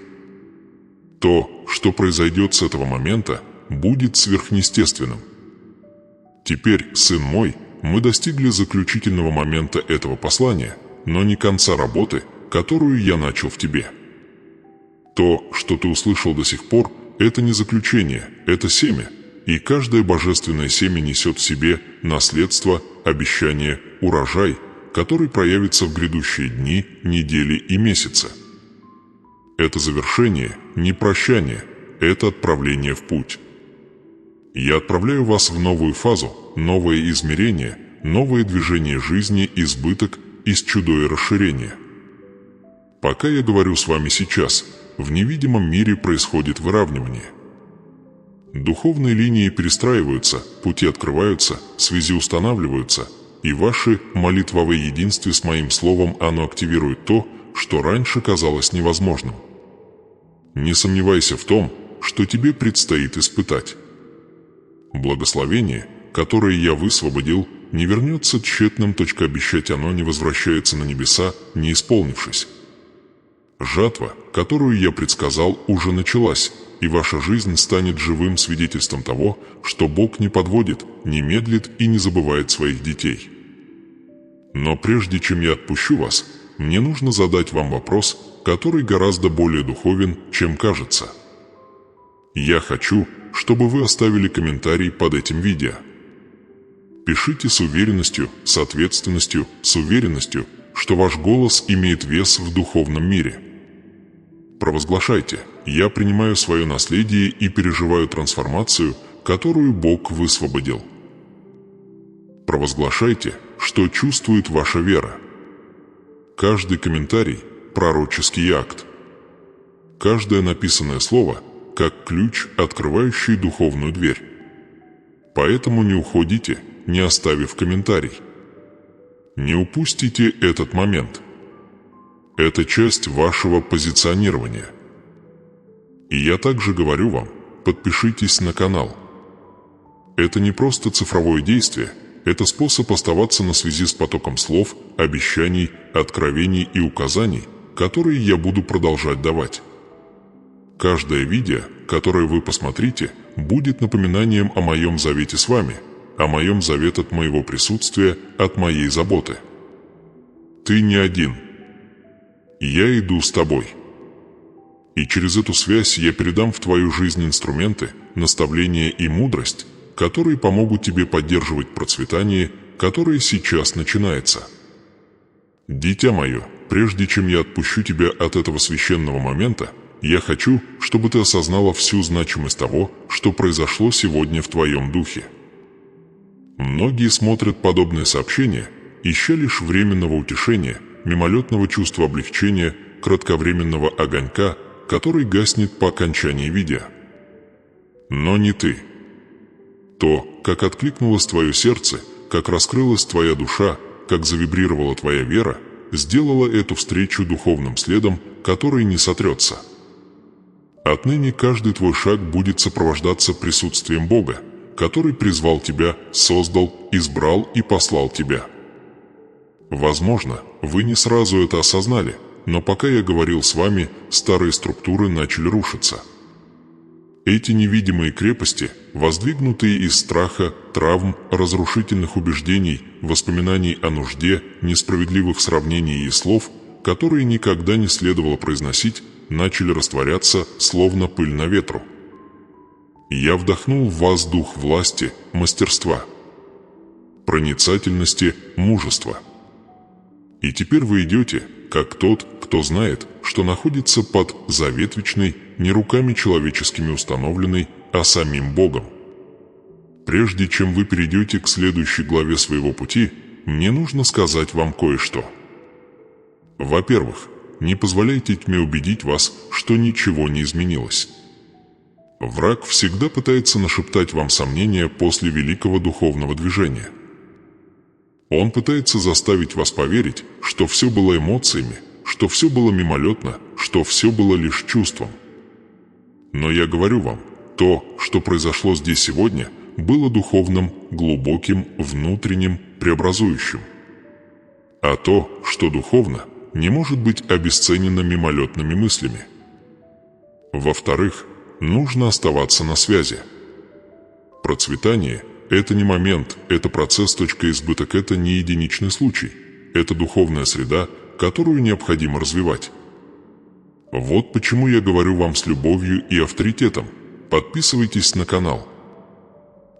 То, что произойдет с этого момента, будет сверхъестественным. Теперь, сын мой, мы достигли заключительного момента этого послания, но не конца работы, которую я начал в тебе. То, что ты услышал до сих пор, это не заключение, это семя, и каждое божественное семя несет в себе наследство, обещание, урожай, который проявится в грядущие дни, недели и месяцы. Это завершение, не прощание, это отправление в путь. Я отправляю вас в новую фазу, новое измерение, новое движение жизни, избыток, из чудо и расширение. Пока я говорю с вами сейчас, в невидимом мире происходит выравнивание. Духовные линии перестраиваются, пути открываются, связи устанавливаются, и ваше молитвовое единство с моим словом оно активирует то, что раньше казалось невозможным. Не сомневайся в том, что тебе предстоит испытать. Благословение, которое я высвободил, не вернется тщетным, обещать оно не возвращается на небеса, не исполнившись. Жатва, которую я предсказал, уже началась, и ваша жизнь станет живым свидетельством того, что Бог не подводит, не медлит и не забывает своих детей. Но прежде чем я отпущу вас, мне нужно задать вам вопрос, который гораздо более духовен, чем кажется. Я хочу, чтобы вы оставили комментарий под этим видео. Пишите с уверенностью, с ответственностью, с уверенностью, что ваш голос имеет вес в духовном мире. Провозглашайте: «Я принимаю свое наследие и переживаю трансформацию, которую Бог высвободил». Провозглашайте, что чувствует ваша вера. Каждый комментарий – пророческий акт. Каждое написанное слово – как ключ, открывающий духовную дверь. Поэтому не уходите, не оставив комментарий. Не упустите этот момент. Это часть вашего позиционирования. И я также говорю вам, подпишитесь на канал. Это не просто цифровое действие, это способ оставаться на связи с потоком слов, обещаний, откровений и указаний, которые я буду продолжать давать. Каждое видео, которое вы посмотрите, будет напоминанием о моем завете с вами, о моем завете от моего присутствия, от моей заботы. Ты не один. Я иду с тобой. И через эту связь я передам в твою жизнь инструменты, наставления и мудрость, которые помогут тебе поддерживать процветание, которое сейчас начинается. Дитя мое, прежде чем я отпущу тебя от этого священного момента, я хочу, чтобы ты осознала всю значимость того, что произошло сегодня в твоем духе. Многие смотрят подобные сообщения, ища лишь временного утешения, мимолетного чувства облегчения, кратковременного огонька, который гаснет по окончании видео. Но не ты. То, как откликнулось твое сердце, как раскрылась твоя душа, как завибрировала твоя вера, сделало эту встречу духовным следом, который не сотрется. Отныне каждый твой шаг будет сопровождаться присутствием Бога, который призвал тебя, создал, избрал и послал тебя. Возможно, вы не сразу это осознали, но пока я говорил с вами, старые структуры начали рушиться. Эти невидимые крепости, воздвигнутые из страха, травм, разрушительных убеждений, воспоминаний о нужде, несправедливых сравнений и слов, которые никогда не следовало произносить, начали растворяться, словно пыль на ветру. Я вдохнул в вас дух власти, мастерства, проницательности, мужества. И теперь вы идете, как тот, кто знает, что находится под заветвичной, не руками человеческими установленной, а самим Богом. Прежде чем вы перейдете к следующей главе своего пути, мне нужно сказать вам кое-что. Во-первых, не позволяйте тьме убедить вас, что ничего не изменилось. Враг всегда пытается нашептать вам сомнения после великого духовного движения. Он пытается заставить вас поверить, что все было эмоциями, что все было мимолетно, что все было лишь чувством. Но я говорю вам, то, что произошло здесь сегодня, было духовным, глубоким, внутренним, преобразующим. А то, что духовно, не может быть обесценено мимолетными мыслями. Во-вторых, нужно оставаться на связи. Процветание – это не момент, это процесс. Избыток – это не единичный случай. Это духовная среда, которую необходимо развивать. Вот почему я говорю вам с любовью и авторитетом. Подписывайтесь на канал.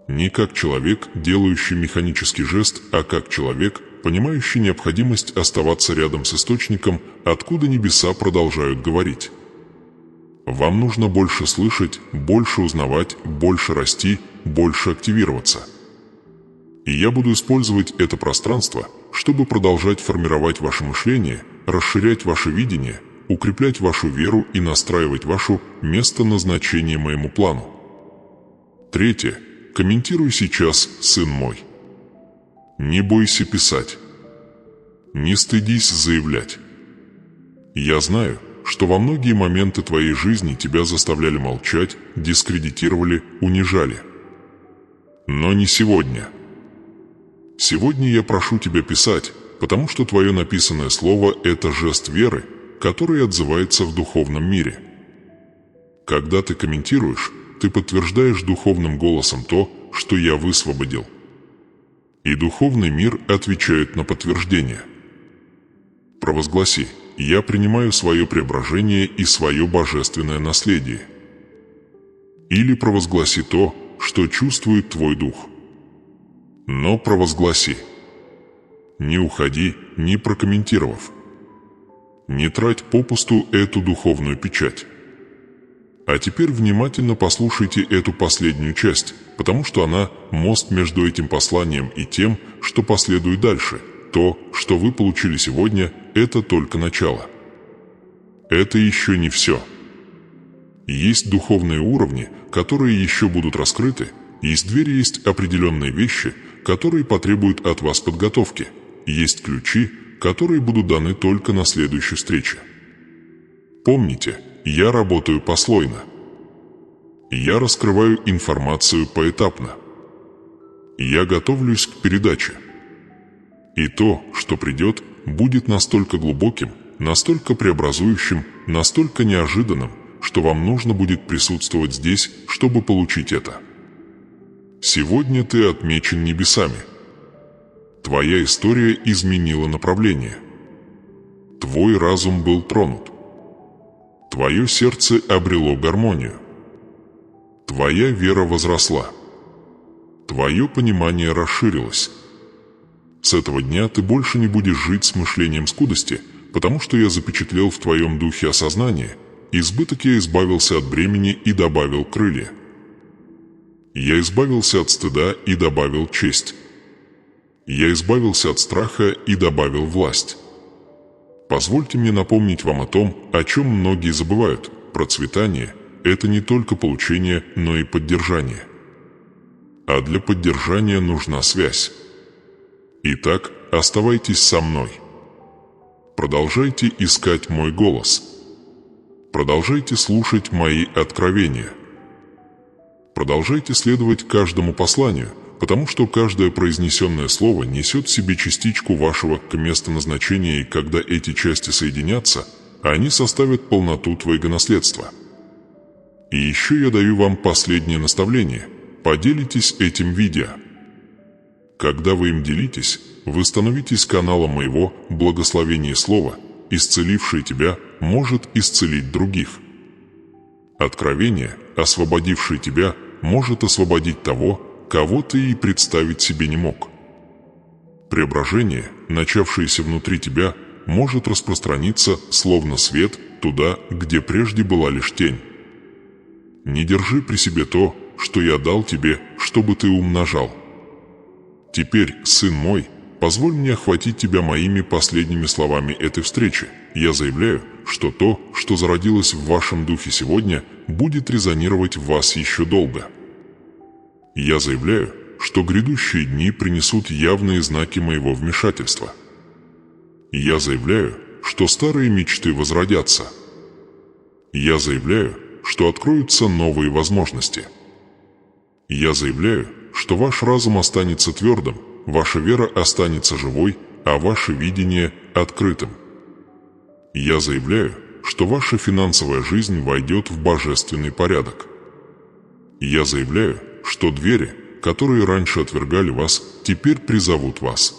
Не как человек, делающий механический жест, а как человек, понимающий необходимость оставаться рядом с источником, откуда небеса продолжают говорить. Вам нужно больше слышать, больше узнавать, больше расти, больше активироваться. И я буду использовать это пространство, чтобы продолжать формировать ваше мышление, расширять ваше видение, укреплять вашу веру и настраивать ваше место назначения моему плану. Третье. Комментируй сейчас, сын мой. Не бойся писать. Не стыдись заявлять. Я знаю, что во многие моменты твоей жизни тебя заставляли молчать, дискредитировали, унижали. Но не сегодня. Сегодня я прошу тебя писать, потому что твое написанное слово – это жест веры, который отзывается в духовном мире. Когда ты комментируешь, ты подтверждаешь духовным голосом то, что я высвободил. И духовный мир отвечает на подтверждение. Провозгласи: «Я принимаю свое преображение и свое божественное наследие». Или провозгласи то, что чувствует твой дух. Но провозгласи. Не уходи, не прокомментировав. Не трать попусту эту духовную печать. А теперь внимательно послушайте эту последнюю часть, потому что она – мост между этим посланием и тем, что последует дальше. То, что вы получили сегодня – это только начало. Это еще не все. Есть духовные уровни, которые еще будут раскрыты, есть двери, есть определенные вещи, которые потребуют от вас подготовки, есть ключи, которые будут даны только на следующей встрече. Помните, я работаю послойно. Я раскрываю информацию поэтапно. Я готовлюсь к передаче. И то, что придет, будет настолько глубоким, настолько преобразующим, настолько неожиданным, что вам нужно будет присутствовать здесь, чтобы получить это. Сегодня ты отмечен небесами. Твоя история изменила направление. Твой разум был тронут. Твое сердце обрело гармонию. Твоя вера возросла. Твое понимание расширилось. С этого дня ты больше не будешь жить с мышлением скудости, потому что я запечатлел в твоем духе осознание. Избыток я избавился от бремени и добавил крылья. Я избавился от стыда и добавил честь. Я избавился от страха и добавил власть. Позвольте мне напомнить вам о том, о чем многие забывают. процветание – это не только получение, но и поддержание. А для поддержания нужна связь. Итак, оставайтесь со мной. Продолжайте искать мой голос. Продолжайте слушать мои откровения. Продолжайте следовать каждому посланию, потому что каждое произнесенное слово несет в себе частичку вашего местоназначения, и когда эти части соединятся, они составят полноту твоего наследства. И еще я даю вам последнее наставление. Поделитесь этим видео. Когда вы им делитесь, вы становитесь каналом моего благословения слова, исцелившее тебя может исцелить других. Откровение, освободившее тебя, может освободить того, кого ты и представить себе не мог. Преображение, начавшееся внутри тебя, может распространиться, словно свет, туда, где прежде была лишь тень. Не держи при себе то, что я дал тебе, чтобы ты умножал. Теперь, сын мой, позволь мне охватить тебя моими последними словами этой встречи. Я заявляю, что то, что зародилось в вашем духе сегодня, будет резонировать в вас еще долго. Я заявляю, что грядущие дни принесут явные знаки моего вмешательства. Я заявляю, что старые мечты возродятся. Я заявляю, что откроются новые возможности. Я заявляю, что ваш разум останется твердым, ваша вера останется живой, а ваше видение – открытым. Я заявляю, что ваша финансовая жизнь войдет в божественный порядок. Я заявляю, что двери, которые раньше отвергали вас, теперь призовут вас.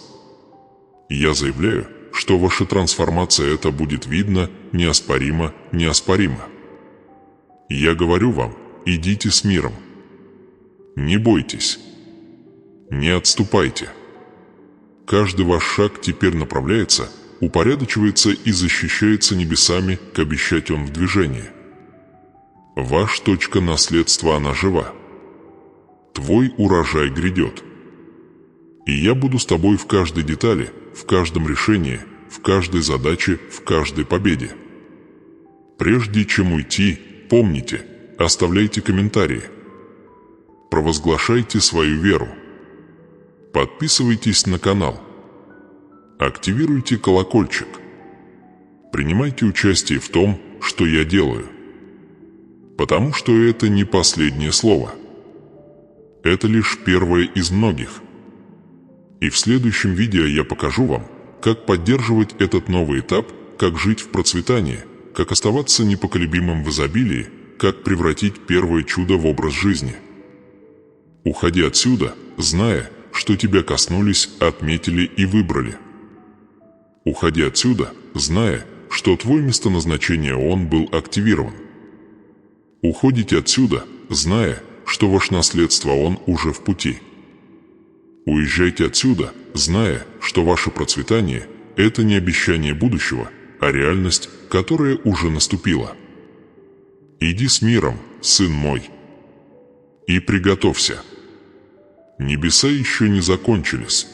Я заявляю, что ваша трансформация это будет видно, неоспоримо, неоспоримо. Я говорю вам, идите с миром. Не бойтесь. Не отступайте. Каждый ваш шаг теперь направляется, упорядочивается и защищается небесами, к обещать он в движении. Ваш точка наследства, она жива. Твой урожай грядет. И я буду с тобой в каждой детали, в каждом решении, в каждой задаче, в каждой победе. Прежде чем уйти, помните, оставляйте комментарии. Провозглашайте свою веру. Подписывайтесь на канал. Активируйте колокольчик. Принимайте участие в том, что я делаю. Потому что это не последнее слово. Это лишь первое из многих. И в следующем видео я покажу вам, как поддерживать этот новый этап, как жить в процветании, как оставаться непоколебимым в изобилии, как превратить первое чудо в образ жизни. Уходи отсюда, зная, что тебя коснулись, отметили и выбрали. Уходи отсюда, зная, что твой местоназначение он был активирован. Уходите отсюда, зная, что ваше наследство он уже в пути. Уезжайте отсюда, зная, что ваше процветание – это не обещание будущего, а реальность, которая уже наступила. Иди с миром, сын мой. И приготовься. Небеса еще не закончились.